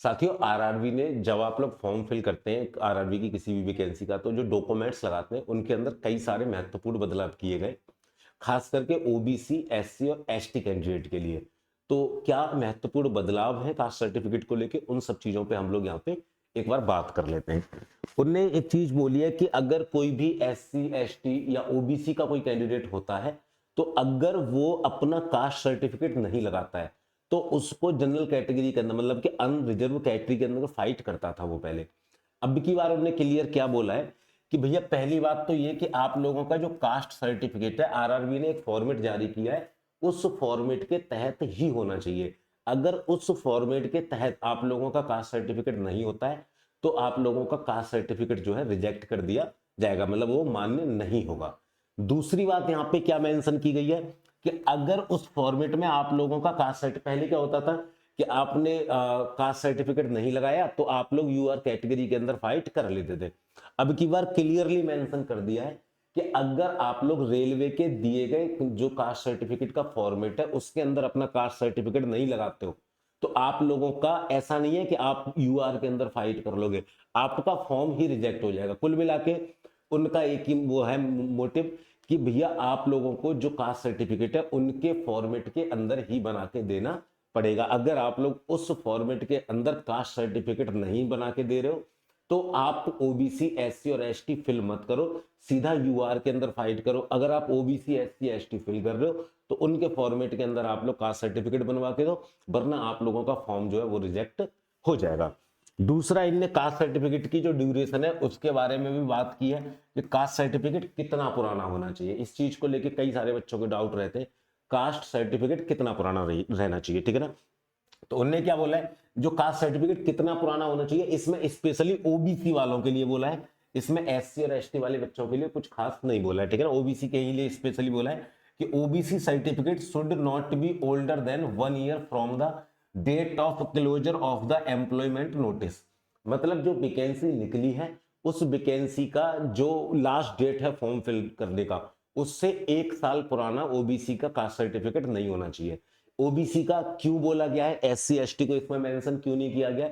साथियों, आरआरबी ने जब आप लोग फॉर्म फिल करते हैं आरआरबी की किसी भी वैकेंसी का, तो जो डॉक्यूमेंट्स लगाते हैं उनके अंदर कई सारे महत्वपूर्ण बदलाव किए गए, खास करके ओबीसी, एससी और एसटी कैंडिडेट के लिए। तो क्या महत्वपूर्ण बदलाव है कास्ट सर्टिफिकेट को लेके, उन सब चीजों पे हम लोग यहाँ पे एक बार बात कर लेते हैं। उनने एक चीज बोली है कि अगर कोई भी एससी, एसटी या ओबीसी का कोई कैंडिडेट होता है, तो अगर वो अपना कास्ट सर्टिफिकेट नहीं लगाता है तो उसको जनरल कैटेगरी के अंदर, मतलब कि अनरिजर्व कैटेगरी के अंदर फाइट करता था वो पहले। अब की बार उन्होंने क्लियर क्या बोला है कि भैया पहली बात तो ये कि आप लोगों का जो कास्ट सर्टिफिकेट है, आरआरबी ने एक फॉर्मेट जारी किया है, उस फॉर्मेट के तहत ही होना चाहिए। अगर उस फॉर्मेट के तहत आप लोगों का कास्ट सर्टिफिकेट नहीं होता है तो आप लोगों का कास्ट सर्टिफिकेट जो है रिजेक्ट कर दिया जाएगा, मतलब वो मान्य नहीं होगा। दूसरी बात यहां पे क्या मेंशन की गई है कि अगर उस फॉर्मेट में आप लोगों का कास्ट सर्टिफिकेट, पहले क्या होता था कि आपने कास्ट सर्टिफिकेट नहीं लगाया तो आप लोग यूआर कैटेगरी के अंदर फाइट कर लेते थे। अब की बार क्लियरली मेंशन कर दिया है कि अगर आप लोग रेलवे के दिए गए जो कास्ट सर्टिफिकेट का फॉर्मेट है उसके अंदर अपना कास्ट सर्टिफिकेट नहीं लगाते हो तो आप लोगों का ऐसा नहीं है कि आप यूआर के अंदर फाइट कर लोगे, आपका फॉर्म ही रिजेक्ट हो जाएगा। कुल मिला के उनका एक ही वो है मोटिव कि भैया आप लोगों को जो कास्ट सर्टिफिकेट है उनके फॉर्मेट के अंदर ही बना के देना पड़ेगा। अगर आप लोग उस फॉर्मेट के अंदर कास्ट सर्टिफिकेट नहीं बना के दे रहे हो तो आप ओबीसी, एससी और एसटी फिल मत करो, सीधा यूआर के अंदर फाइट करो। अगर आप ओबीसी, एससी, एसटी फिल कर रहे हो तो उनके फॉर्मेट के अंदर आप लोग कास्ट सर्टिफिकेट बनवा के दो, वरना आप लोगों का फॉर्म जो है वो रिजेक्ट हो जाएगा। दूसरा, इनने कास्ट सर्टिफिकेट की जो ड्यूरेशन है उसके बारे में भी बात की है कि कास्ट सर्टिफिकेट कितना पुराना होना चाहिए। इस चीज को लेके कई सारे बच्चों के डाउट रहते हैं, कास्ट सर्टिफिकेट कितना पुराना रहना चाहिए, ठीक है ना। तो उन्होंने क्या बोला है, जो कास्ट सर्टिफिकेट कितना पुराना होना चाहिए, इसमें स्पेशली ओबीसी वालों के लिए बोला है, इसमें एससी और एसटी वाले बच्चों के लिए कुछ खास नहीं बोला है, ठीक है ना। ओबीसी के ही लिए स्पेशली बोला है कि OBC certificate should not be older than 1 year from the date of closure of the employment notice. मतलब जो वैकेंसी निकली है उस वैकेंसी का जो लास्ट डेट है फॉर्म फिल करने का, उससे 1 साल पुराना ओबीसी का कास्ट सर्टिफिकेट नहीं होना चाहिए। ओबीसी का क्यों बोला गया है, एससी एसटी को इसमें मेंशन क्यों नहीं किया गया?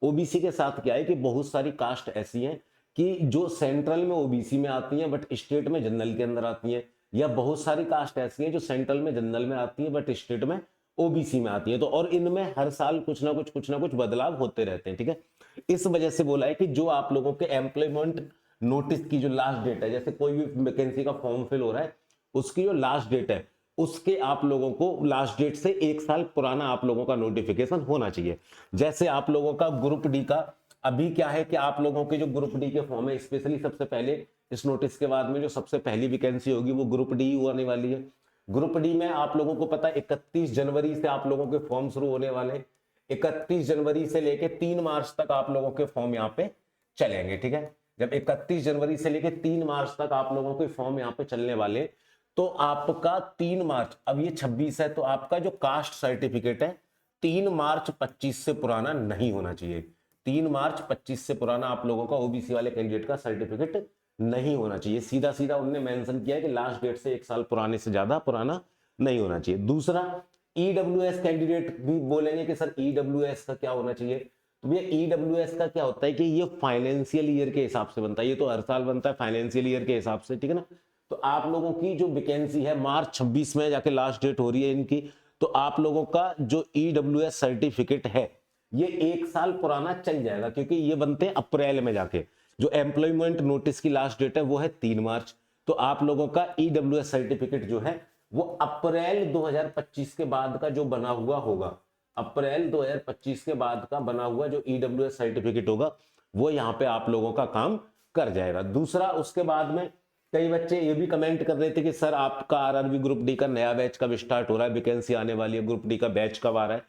ओबीसी के साथ क्या है कि बहुत सारी कास्ट ऐसी हैं कि जो सेंट्रल में ओबीसी में आती हैं बट स्टेट में जनरल के अंदर आती हैं, या बहुत सारी कास्ट ऐसी हैं जो सेंट्रल में जनरल में आती हैं बट स्टेट में ओबीसी में आती है। तो और इनमें हर साल कुछ ना कुछ बदलाव होते रहते हैं, ठीक है। इस वजह से बोला है कि जो आप लोगों के एम्प्लॉयमेंट नोटिस की जो लास्ट डेट है, जैसे कोई भी वैकेंसी का फॉर्म फिल हो रहा है उसकी जो लास्ट डेट है उसके आप लोगों को लास्ट डेट से 1 साल पुराना आप लोगों का नोटिफिकेशन होना चाहिए। जैसे आप लोगों का ग्रुप डी का अभी क्या है कि आप लोगों के जो ग्रुप डी के फॉर्म है, स्पेशली सबसे पहले इस नोटिस के बाद में जो सबसे पहली वैकेंसी होगी वो ग्रुप डी होने वाली है। ग्रुप डी में आप लोगों को पता है 31 जनवरी से आप लोगों के फॉर्म शुरू होने वाले हैं। 31 जनवरी से लेके 3 मार्च तक आप लोगों के फॉर्म यहाँ पे चलेंगे, ठीक है। जब 31 जनवरी से लेके 3 मार्च तक आप लोगों के फॉर्म यहाँ पे चलने वाले, तो आपका 3 मार्च, अब ये 26 है, तो आपका जो कास्ट सर्टिफिकेट है 3 मार्च 25 से पुराना नहीं होना चाहिए। 3 मार्च 25 से पुराना आप लोगों का ओबीसी वाले कैंडिडेट का सर्टिफिकेट नहीं होना चाहिए। सीधा सीधा उन्होंने मेंशन किया है कि लास्ट डेट से 1 साल पुराने से ज्यादा पुराना नहीं होना चाहिए। दूसरा, ईडब्ल्यूएस कैंडिडेट भी बोलेंगे कि सर ईडब्ल्यूएस का क्या होना चाहिए। तो भैया ईडब्ल्यूएस का क्या होता है कि ये फाइनेंशियल ईयर के हिसाब से बनता है, ये तो हर साल बनता है फाइनेंशियल ईयर के हिसाब से, ठीक है ना। तो आप लोगों की जो वैकेंसी है मार्च 26 में जाके लास्ट डेट हो रही है इनकी, तो आप लोगों का जो ईडब्ल्यूएस सर्टिफिकेट है ये 1 साल पुराना चल जाएगा, क्योंकि ये बनते हैं अप्रैल में जाके। जो एम्प्लॉयमेंट नोटिस की लास्ट डेट है वो है 3 मार्च, तो आप लोगों का ईडब्ल्यूएस सर्टिफिकेट जो है वो अप्रैल 2025 के बाद का जो बना हुआ होगा, अप्रैल 2025 के बाद का बना हुआ जो ईडब्ल्यूएस सर्टिफिकेट होगा वो यहाँ पे आप लोगों का काम कर जाएगा। दूसरा, उसके बाद में कई बच्चे ये भी कमेंट कर रहे थे कि सर आपका आरआरबी ग्रुप डी का नया बैच कब स्टार्ट हो रहा है, वैकेंसी आने वाली है, ग्रुप डी का बैच कब आ रहा है।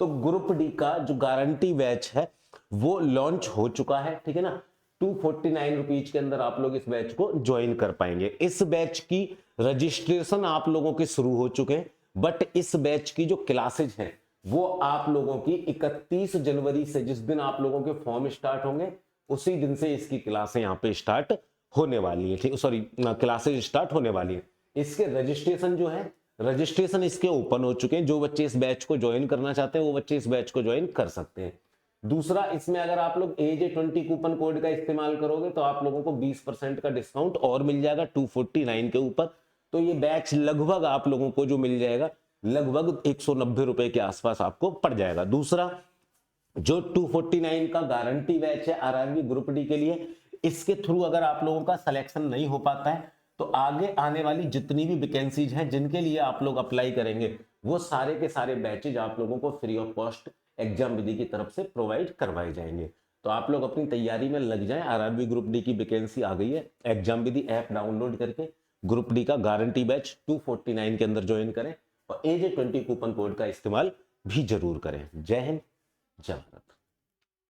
तो ग्रुप डी का जो गारंटी बैच है वो लॉन्च हो चुका है, ठीक है ना। 249 रुपीज के अंदर आप लोग इस बैच को ज्वाइन कर पाएंगे। इस बैच की रजिस्ट्रेशन आप लोगों के शुरू हो चुके हैं, बट इस बैच की जो क्लासेज हैं वो आप लोगों की 31 जनवरी से, जिस दिन आप लोगों के फॉर्म स्टार्ट होंगे उसी दिन से इसकी क्लासें यहाँ पे स्टार्ट होने वाली है, ठीक, सॉरी, क्लासेज स्टार्ट होने वाली है। इसके रजिस्ट्रेशन जो है, रजिस्ट्रेशन इसके ओपन हो चुके हैं। जो बच्चे इस बैच को ज्वाइन करना चाहते हैं वो बच्चे इस बैच को ज्वाइन कर सकते हैं। दूसरा, इसमें अगर आप लोग AJ20 कूपन कोड का इस्तेमाल करोगे तो आप लोगों को 20% का डिस्काउंट और मिल जाएगा 249 के ऊपर। तो ये बैच लगभग आप लोगों को जो मिल जाएगा लगभग 190 रुपए के आसपास आपको पड़ जाएगा। दूसरा, जो 249 का गारंटी बैच है आरआरबी ग्रुप डी के लिए, इसके थ्रू अगर आप लोगों का सिलेक्शन नहीं हो पाता है तो आगे आने वाली जितनी भी वैकेंसीज हैं जिनके लिए आप लोग अप्लाई करेंगे वो सारे के सारे बैचेज आप लोगों को फ्री ऑफ कॉस्ट एग्जाम विधि की तरफ से प्रोवाइड करवाए जाएंगे। तो आप लोग अपनी तैयारी में लग जाएं। आरआरबी ग्रुप डी की वैकेंसी आ गई है। एग्जाम विधि ऐप डाउनलोड करके ग्रुप डी का गारंटी बैच 249 के अंदर ज्वाइन करें और AJ20 कूपन कोड का इस्तेमाल भी जरूर करें। जय हिंद, जय भारत।